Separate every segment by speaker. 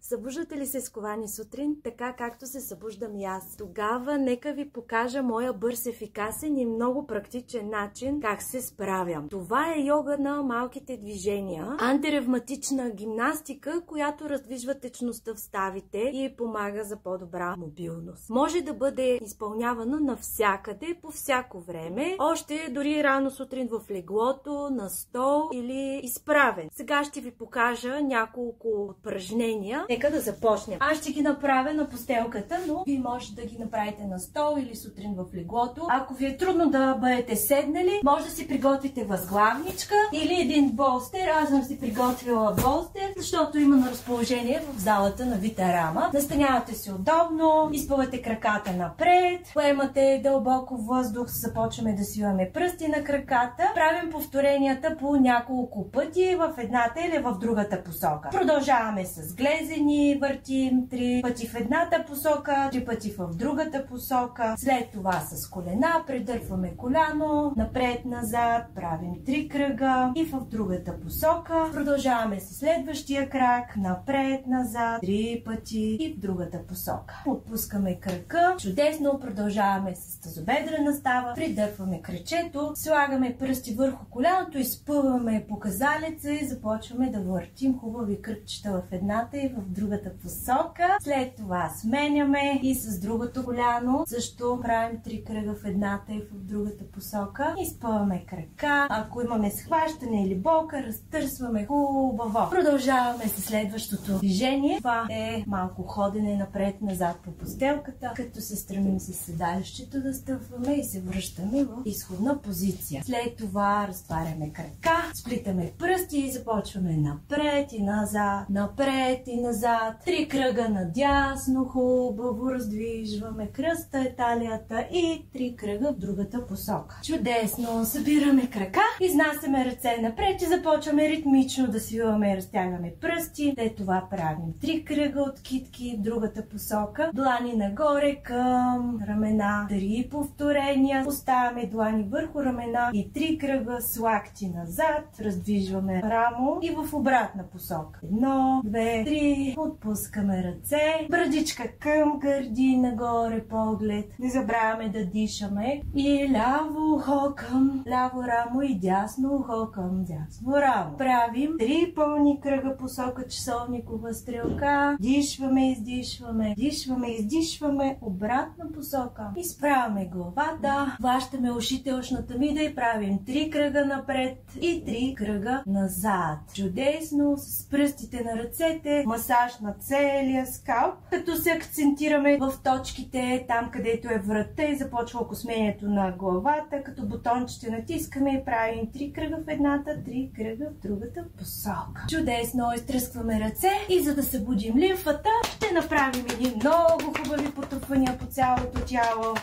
Speaker 1: Събуждате ли се сковани сутрин, така както се събуждам и аз? Тогава нека ви покажа моя бърз, ефикасен и много практичен начин как се справям. Това е йога на малките движения, антиревматична гимнастика, която раздвижва течността в ставите и помага за по-добра мобилност. Може да бъде изпълнявана навсякъде, по всяко време, още дори рано сутрин в леглото, на стол или изправен. Сега ще ви покажа няколко упражнения. Нека да започнем. Аз ще ги направя на постелката, но вие може да ги направите на стол или сутрин в леглото. Ако ви е трудно да бъдете седнали, може да си приготвите възглавничка или един болстер. Аз съм си приготвила болстер, защото има на разположение в залата на Вита Рама. Настанявате се удобно, изпъвате краката напред, поемате дълбоко въздух, започваме да свиваме пръсти на краката. Правим повторенията по няколко пъти в едната или в другата посока. Продължаваме с глезени, въртим 3 пъти в едната посока, 3 пъти в другата посока. След това с колена предърпваме коляно, напред-назад, правим 3 кръга и в другата посока. Продължаваме с следващия крак, напред-назад, 3 пъти и в другата посока. Отпускаме кръка, чудесно, продължаваме с тазобедрена става, придърпваме кръчето, слагаме пръсти върху коляното, изпъваме показалеца и започваме да въртим хубави кръгчета в едната и в другата посока. След това сменяме и с другото коляно. Също правим 3 кръга в едната и в другата посока. Изпъваме крака. Ако имаме схващане или болка, разтърсваме хубаво. Продължаваме с следващото движение. Това е малко ходене напред-назад по постелката, като се стремим с седалището да стъпваме и се връщаме в изходна позиция. След това разтваряме крака, сплитаме пръсти и започваме напред и назад, напред и назад. 3 кръга надясно, хубаво раздвижваме кръста и талията и 3 кръга в другата посока. Чудесно! Събираме крака, изнасяме ръце напред и започваме ритмично да свиваме и разтягаме пръсти. След това правим 3 кръга от китки в другата посока. Длани нагоре към рамена. 3 повторения. Поставяме длани върху рамена и 3 кръга с лакти назад. Раздвижваме рамо и в обратна посока. 1, 2, 3. Отпускаме ръце. Брадичка към гърди, нагоре поглед. Не забравяме да дишаме. И ляво ухо към ляво рамо и дясно ухо към дясно рамо. Правим 3 пълни кръга посока часовникова стрелка. Дишваме, издишваме. Дишваме, издишваме. Обратна посока. Изправяме главата. Хващаме ушите, ушната мида и правим 3 кръга напред и 3 кръга назад. Чудесно, с пръстите на ръцете, масаж на целия скалп, като се акцентираме в точките, там където е врата и започва окосмението на главата, като бутончите натискаме и правим 3 кръга в едната, 3 кръга в другата посока. Чудесно, изтръскваме ръце и за да събудим лимфата, ще направим едни много хубави потупвания по цялото тяло.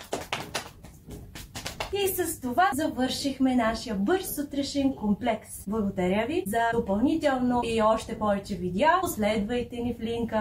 Speaker 1: И с това завършихме нашия бърз сутрешен комплекс. Благодаря ви за допълнително и още повече видеа. Последвайте ни в линка.